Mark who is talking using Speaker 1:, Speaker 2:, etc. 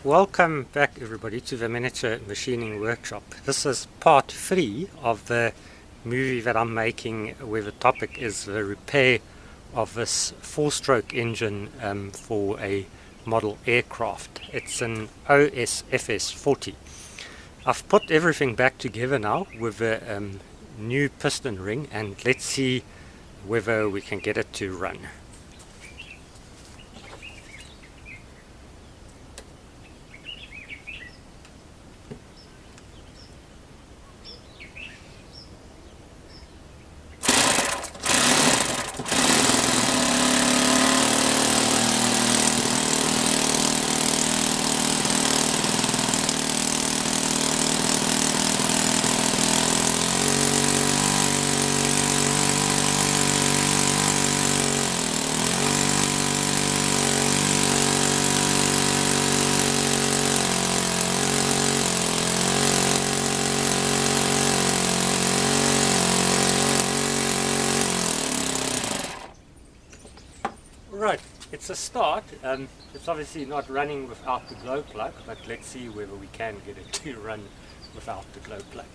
Speaker 1: Welcome back everybody to the miniature machining workshop. This is part 3 of the movie that I'm making where the topic is the repair of this 4-stroke engine for a model aircraft. It's an OSFS 40. I've put everything back together now with a new piston ring, and let's see whether we can get it to run. Right, it's a start. It's obviously not running without the glow plug, but let's see whether we can get it to run without the glow plug.